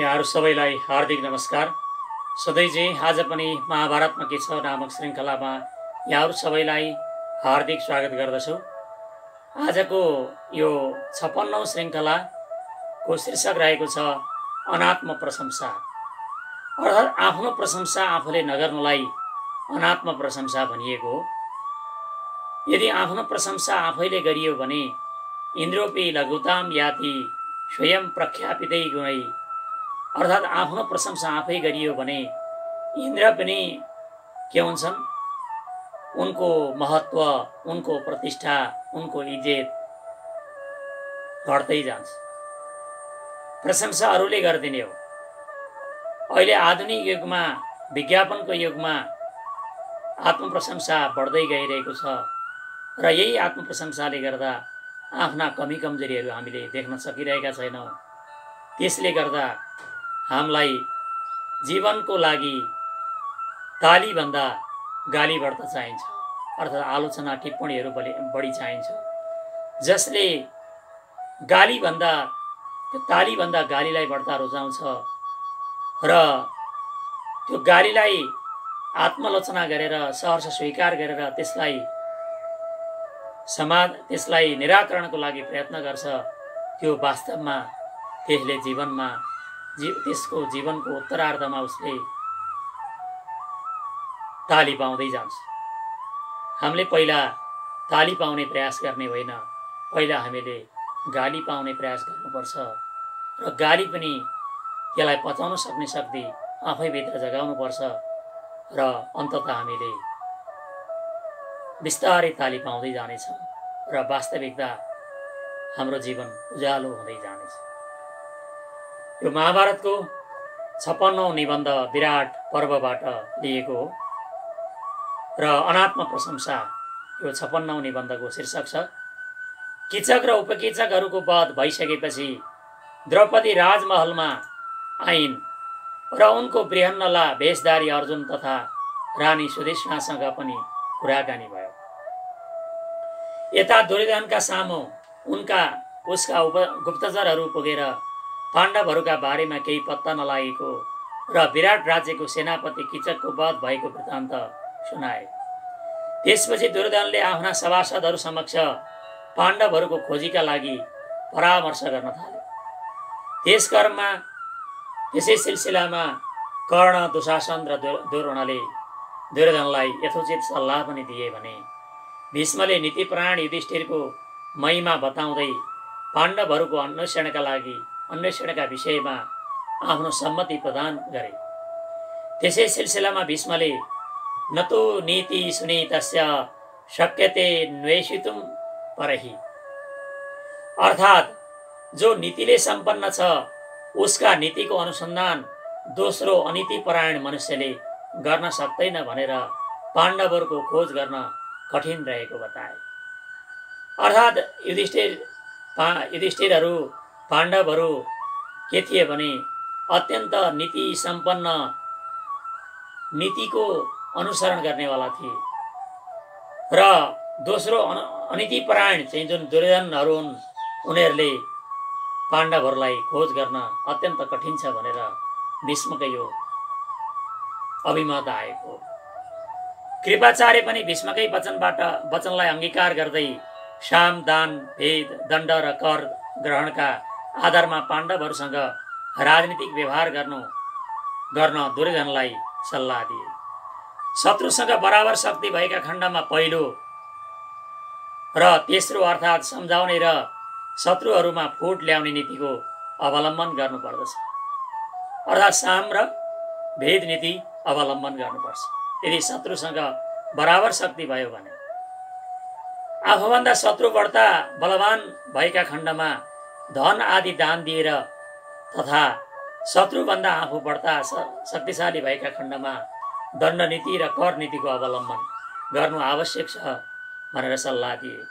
यहाँहरू सबैलाई हार्दिक नमस्कार। सधैँझै आज पनि महाभारतमा के छ नामक श्रृङ्खलामा यहाँहरू सबैलाई हार्दिक स्वागत गर्दछु। आजको यो 56औं श्रृङ्खलाको शीर्षक रहेको छ अनात्म प्रशंसा। अर्थात् आफ्नो प्रशंसा आफूले नगर्नुलाई अनात्म प्रशंसा भनिएको हो। यदि आफ्नो प्रशंसा आफैले गरियो भने इन्द्रोपि लघुताम याति स्वयं प्रख्यापितै गुणै, अर्थात् आफ्नो प्रशंसा आफै गरियो भने इन्द्र पनि के हुन्छन्, उनको महत्व, उनको प्रतिष्ठा, उनको इज्जत घट्दै जान्छ। प्रशंसा अरूले गरिदिने हो। अहिले आधुनिक युगमा, विज्ञापनको युगमा आत्मप्रशंसा बढ्दै गइरहेको छ र यही आत्मप्रशंसाले गर्दा आफ्ना कमी कमजोरीहरू हामीले देख्न सकिरहेका छैनौँ। त्यसले गर्दा हामीलाई जीवनको लागि तालीभन्दा गाली बढ्न चाहिन्छ, अर्थात् आलोचना टिप्पणीहरू बढी चाहिन्छ। जसले तालीभन्दा गालीलाई बढ्ता रुचाउँछ र त्यो गालीलाई आत्मलोचना गरेर सहर्ष स्वीकार गरेर त्यसलाई निराकरणको लागि प्रयत्न गर्छ, त्यो वास्तवमा त्यसले त्यसको जीवनको उत्तरार्धमा उसले ताली पाउँदै जान्छ। हामीले पहिला ताली पाउने प्रयास गर्ने होइन, पहिला हामीले गाली पाउने प्रयास गर्नुपर्छ र गाली पनि त्यसलाई पचाउन सक्ने शक्ति आफैभित्र जगाउनुपर्छ र अन्ततः हामीले बिस्तारै ताली पाउँदै जानेछौँ र वास्तविकता हाम्रो जीवन उज्यालो हुँदै जानेछ। यो महाभारतको 56औं निबन्ध विराट पर्वबाट लिएको हो र अनात्म प्रशंसा यो 56औं निबन्धको शीर्षक छ। कीचक र उपकीचकहरूको वध भइसकेपछि द्रौपदी राजमहलमा आइन् र उनको बृहन्नला भेषधारी अर्जुन तथा रानी सुदेशनासँग पनि कुराकानी भयो। यता दुर्योधनका सामु उसका गुप्तचरहरू पुगेर पाण्डवहरूका बारेमा केही पत्ता नलागेको र विराट राज्यको सेनापति कीचकको वध भएको वृत्तान्त सुनाए। त्यसपछि दुर्योधनले आफ्ना सभासदहरू समक्ष पाण्डवहरूको खोजीका लागि परामर्श गर्न थाले। त्यसै सिलसिलामा कर्ण, दुशासन र दुर्योधनले दुर्योधनलाई यथोचित सल्लाह पनि दिए भने भीष्मले नीतिपरायण युधिष्ठिरको महिमा बताउँदै पाण्डवहरूको अन्वेषणका विषयमा आफ्नो सम्मति प्रदान गरे। त्यसै सिलसिलामा भीष्मले न तु नीति सुनीतस्य शक्यते अन्वेषितुं परहि, अर्थात् जो नीतिले सम्पन्न छ उसका नीतिको अनुसन्धान दोस्रो अनीतिपरायण मनुष्यले गर्न सक्दैन भनेर पाण्डवहरूको खोज गर्न कठिन रहेको बताए। अर्थात् युधिष्ठिरहरू, पाण्डवहरू के थिए भने अत्यन्त नीति सम्पन्न, नीतिको अनुसरण गर्नेवाला थिए र दोस्रो अनीतिपरायण चाहिँ जुन दुर्योधनहरू हुन्, उनीहरूले पाण्डवहरूलाई खोज गर्न अत्यन्त कठिन छ भनेर भीष्मको यो अभिमत आएको। कृपाचार्य पनि भीष्मकै वचनलाई अंगीकार गर्दै साम, दान, भेद, दण्ड र कर ग्रहणका आधारमा पाण्डवहरूसँग राजनीतिक व्यवहार गर्न दुर्योधनलाई सल्लाह दिए। शत्रुसँग बराबर शक्ति भएका खण्डमा पहिलो र तेस्रो अर्थात् सम्झाउने र शत्रुहरूमा फुट ल्याउने नीतिको अवलम्बन गर्नुपर्दछ, अर्थात् साम र भेद नीति अवलम्बन गर्नुपर्छ। यदि शत्रुसँग बराबर शक्ति भयो भने आफूभन्दा शत्रु बढ्ता बलवान भएका खण्डमा धन आदि दान दिएर तथा शत्रुभन्दा आफू बढ्ता शक्तिशाली भएका खण्डमा दण्ड नीति र कर नीतिको अवलम्बन गर्नु आवश्यक छ भनेर सल्लाह दिए।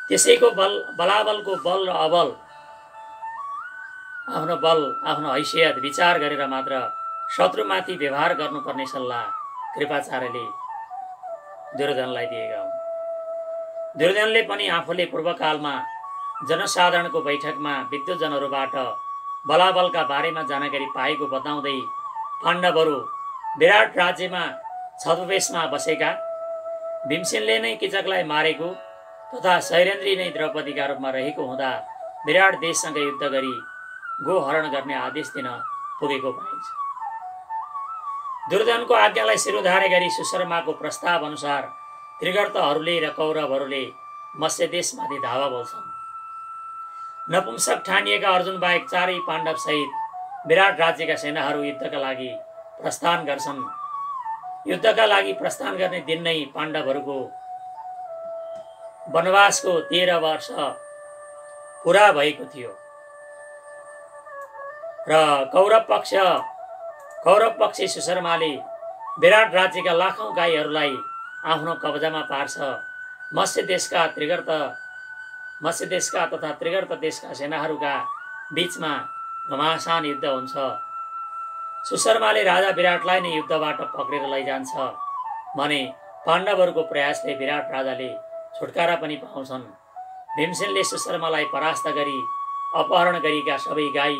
त्यसैको बलाबलको बल र अबल, आफ्नो हैसियत विचार गरेर मात्र शत्रुमाथि व्यवहार गर्नुपर्ने सल्लाह कृपाचार्यले दुर्योधनलाई दिएका हुन्। दुर्योधनले पनि आफूले पूर्वकालमा जनसाधारणको बैठकमा विद्वजनहरूबाट बलाबलका बारेमा जानकारी पाएको बताउँदै पाण्डवहरू विराट राज्यमा छद्मवेशमा बसेका, भीमसेनले नै किचकलाई मारेको तथा शैलेन्द्री नै द्रौपदीका रूपमा रहेको हुँदा विराट देशसँग युद्ध गरी गोहरण गर्ने आदेश दिन पुगेको पाइन्छ। दुर्योधनको आज्ञालाई शिरोधार्य गरी सुशर्माको प्रस्ताव अनुसार त्रिगर्तहरूले र कौरवहरूले मत्स्यदेशमाथि धावा बोल्छन्। नपुंसक ठानिएका अर्जुन बाहेक चारै पाण्डव सहित विराट राज्यका सेनाहरू युद्धका लागि प्रस्थान गर्छन्। युद्धका लागि प्रस्थान गर्ने दिन नै पाण्डवहरूको वनवासको 13 वर्ष पुरा भएको थियो र कौरव पक्षी सुशर्माले विराट राज्यका लाखौं गाईहरूलाई आफ्नो कब्जामा पार्छ। मत्स्य देशका तथा त्रिगर्त देशका सेनाहरूका बीचमा घमासान युद्ध हुन्छ। सुशर्माले राजा विराटलाई नै युद्धबाट पक्रेर लैजान्छ भने पाण्डवहरूको प्रयासले विराट राजाले छुटकारा पनि पाउँछन्। भीमसेनले सुशर्मालाई परास्त गरी अपहरण गरेका सबै गाई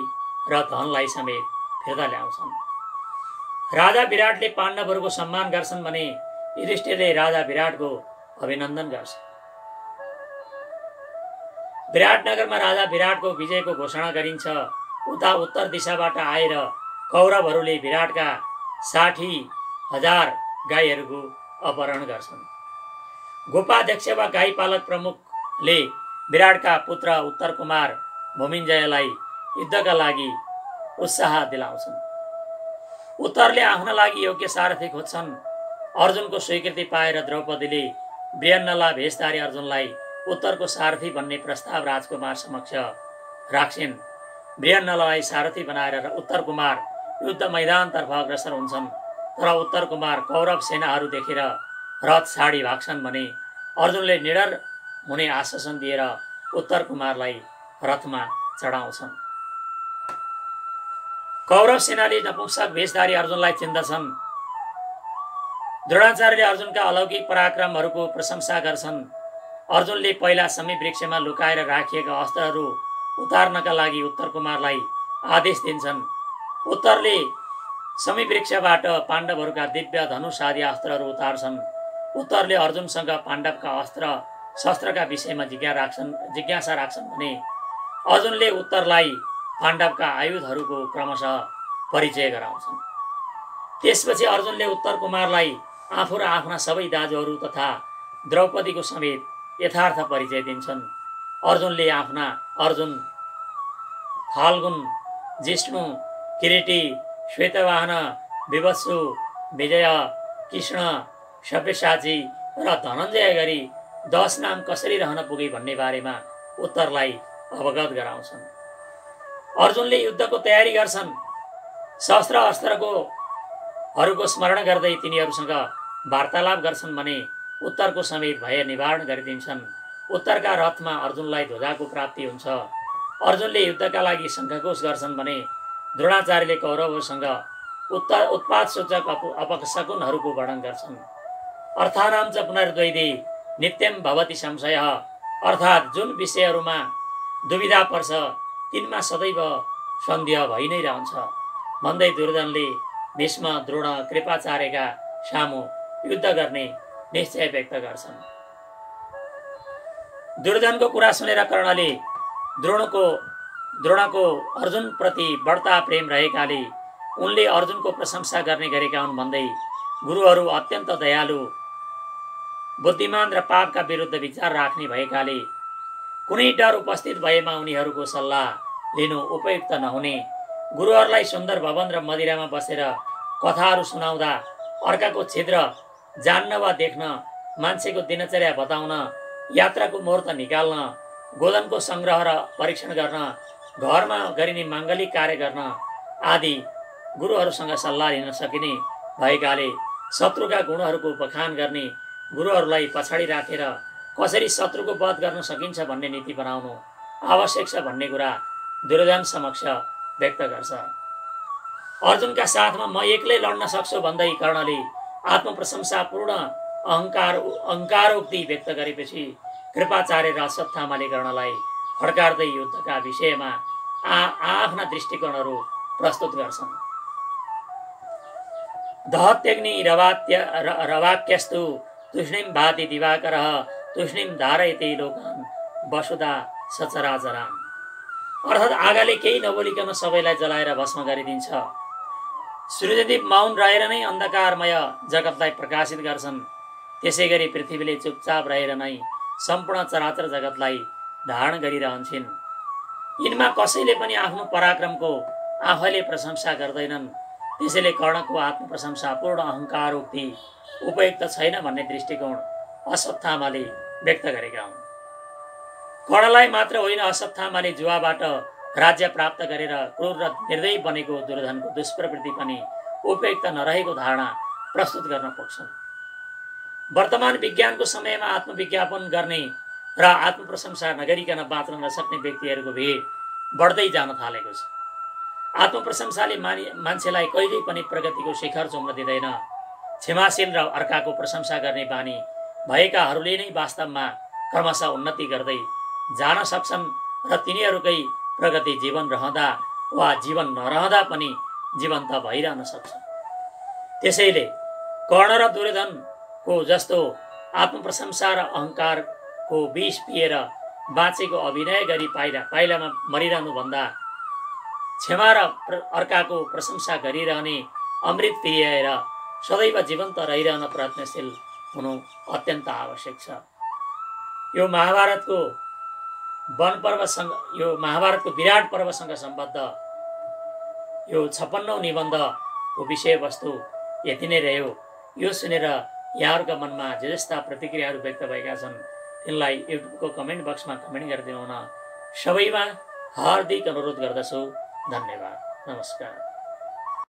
र धनलाई समेत फिर्ता ल्याउँछन्। राजा विराटले पाण्डवहरूको सम्मान गर्छन् भने युधिष्ठिरले राजा विराटको अभिनन्दन गर्छ। विराटनगरमा राजा विराटको विजयको घोषणा गरिन्छ। उता उत्तर दिशाबाट आएर कौरवहरूले विराटका 60,000 गाईहरूको अपहरण गर्छन्। गोपाध्यक्ष वा गाई पालक प्रमुखले विराटका पुत्र उत्तर कुमार भूमिञ्जयलाई युद्धका लागि उत्साह दिलाउँछन्। उत्तरले आफ्ना लागि योग्य सारथी खोज्छन्। अर्जुनको स्वीकृति पाएर द्रौपदीले बृहन्नला भेषधारी अर्जुनलाई उत्तरको सारथी बन्ने प्रस्ताव राजकुमार समक्ष राख्छिन्। बृहन्नलालाई सारथी बनाएर उत्तर कुमार युद्ध मैदानतर्फ अग्रसर हुन्छन्। तर उत्तर कुमार कौरव सेनाहरू देखेर रथ छाडी भाग्छन् भने अर्जुनले निडर हुने आश्वासन दिएर उत्तर कुमारलाई रथमा चढाउँछन्। कौरव सेनाले नपुंसक भेषधारी अर्जुनलाई चिन्दछन्। द्रोणाचार्यले अर्जुनका अलौकिक पराक्रमहरूको प्रशंसा गर्छन्। अर्जुनले पहिला समीप वृक्षमा लुकाएर राखिएका अस्त्रहरू उतार्नका लागि उत्तर कुमारलाई आदेश दिन्छन्। उत्तरले समीप वृक्षबाट पाण्डवहरूका दिव्य धनुष आदि अस्त्रहरू उतार्छन्। उत्तरले अर्जुनसँग पाण्डवका अस्त्र शस्त्रका विषयमा जिज्ञासा राख्छन् भने अर्जुनले उत्तरलाई पाण्डवका आयुधहरूको क्रमशः परिचय गराउँछन्। त्यसपछि अर्जुनले उत्तर कुमारलाई आफू र आफ्ना सबै दाजुहरू तथा द्रौपदीको समेत यथार्थ परिचय दिन्छन्। अर्जुन फाल्गुन, जिष्णु, किरीटी, श्वेतवाहन, विवत्सु, विजय, कृष्ण, सव्यसाची र धनञ्जय गरी 10 नाम कसरी रहन पुगे भन्ने बारेमा उत्तरलाई अवगत गराउँछन्। अर्जुनले युद्धको तयारी गर्छन्। शस्त्र अस्त्रहरूको स्मरण गर्दै तिनीहरूसँग वार्तालाप गर्छन् भने उत्तरको समेत भय निवारण गरिदिन्छन्। उत्तरका रथमा अर्जुनलाई ध्वजाको प्राप्ति हुन्छ। अर्जुनले युद्धका लागि शङ्खघोष गर्छन् भने द्रोणाचार्यले कौरवहरूसँग उत्पात सूचक अपशकुनहरूको वर्णन गर्छन्। अर्थानां च पुनर्द्वैते नित्यं भवति संशयः, अर्थात् जुन विषयहरूमा दुविधा पर्छ तिनमा सदैव सन्देह भइ नै रहन्छ भन्दै दुर्योधनले भीष्म, द्रोण, कृपाचार्यका सामु युद्ध गर्ने निश्चय व्यक्त गर्छन्। दुर्योधनको कुरा सुनेर कर्णले द्रोणको अर्जुनप्रति बढ्ता प्रेम रहेकाले उनले अर्जुनको प्रशंसा गर्ने गरेका हुन् भन्दै गुरुहरू अत्यन्त दयालु, बुद्धिमान र पापका विरुद्ध विचार राख्ने भएकाले कुनै डर उपस्थित भएमा उनीहरूको सल्लाह लिनु उपयुक्त नहुने, गुरुहरूलाई सुन्दर भवन र मदिरामा बसेर कथाहरू सुनाउँदा अर्काको छिद्र जान्न वा देख्न, मान्छेको दिनचर्या बताउन, यात्राको मुहुर्त निकाल्न, गोधनको संग्रह र परीक्षण गर्न, घरमा गरिने माङ्गलिक कार्य गर्न आदि गुरुहरूसँग सल्लाह लिन सकिने भएकाले शत्रुका गुणहरूको बखान गर्ने, गुरुहरूलाई पछाडि राखेर कसरी शत्रुको वध गर्न सकिन्छ भन्ने नीति बनाउनु आवश्यक छ भन्ने कुरा दुर्योधन समक्ष व्यक्त गर्छ। अर्जुनका साथमा म एक्लै लड्न सक्छु भन्दै कर्णले आत्मप्रशंसापूर्ण अहङ्कारोक्ति व्यक्त गरेपछि कृपाचार्य र अश्वत्थामाले कर्णलाई फड्कार्दै युद्धका विषयमा आफ्ना दृष्टिकोणहरू प्रस्तुत गर्छन्। दहत्यग्नि रवाक्यस्तु तुष्णीं भाति दिवाकरः तुष्णीं धारयति लोकान् वसुधा सचराचरान्। अर्थात् आगाले केही नबोलिकन सबैलाई जलाएर भस्म गरिदिन्छ। सूर्यदेव मौन रहेर नै अन्धकारमय जगतलाई प्रकाशित गर्छन्। त्यसै गरी पृथ्वीले चुपचाप रहेर नै सम्पूर्ण चराचर जगतलाई धारण गरिरहन्छन्। यिनमा कसैले पनि आफ्नो पराक्रमको आफैले प्रशंसा गर्दैनन्। त्यसैले कर्णको आत्मप्रशंसा पूर्ण अहङ्कार उक्ति उपयुक्त छैन भन्ने दृष्टिकोण अश्वत्थामाले व्यक्त गरेका हुन्। कर्णलाई मात्र होइन, अश्वत्थामाले जुवाबाट राज्य प्राप्त गरेर क्रूर र निर्दयी बनेको दुर्योधनको दुष्प्रवृत्ति पनि उपयुक्त नरहेको धारणा प्रस्तुत गर्न पुग्छन्। वर्तमान विज्ञानको समयमा आत्मविज्ञापन गर्ने र आत्मप्रशंसा नगरिकन बाँच्न नसक्ने व्यक्तिहरूको भिड बढ्दै जान थालेको छ। आत्मप्रशंसाले मान्छेलाई कहिल्यै पनि प्रगतिको शिखर चुम्न दिँदैन। क्षमाशील र अर्काको प्रशंसा गर्ने बानी भएकाहरूले नै वास्तवमा क्रमशः उन्नति गर्दै जान सक्छन् र तिनीहरूकै प्रगति जीवन रहँदा वा जीवन नरहँदा पनि जीवन्त भइरहन सक्छ। त्यसैले कर्ण र दुर्योधनको जस्तो आत्मप्रशंसा र अहङ्कारको विष पिएर बाँचेको अभिनय गरी पाइलामा मरिरहनुभन्दा क्षमा र अर्काको प्रशंसा गरिरहने अमृत पिएर सदैव जीवन्त रहिरहन प्रयत्नशील हुनु अत्यन्त आवश्यक छ। यो महाभारतको वन पर्वसँग, यो महाभारतको विराट पर्वसँग सम्बद्ध यो 56औं निबन्धको विषयवस्तु यति नै रह्यो। यो सुनेर यहाँहरूका मनमा जे जस्ता प्रतिक्रियाहरू व्यक्त भएका छन् तिनलाई युट्युबको कमेन्ट बक्समा कमेन्ट गरिदिनु हुन सबैमा हार्दिक अनुरोध गर्दछु। धन्यवाद। नमस्कार।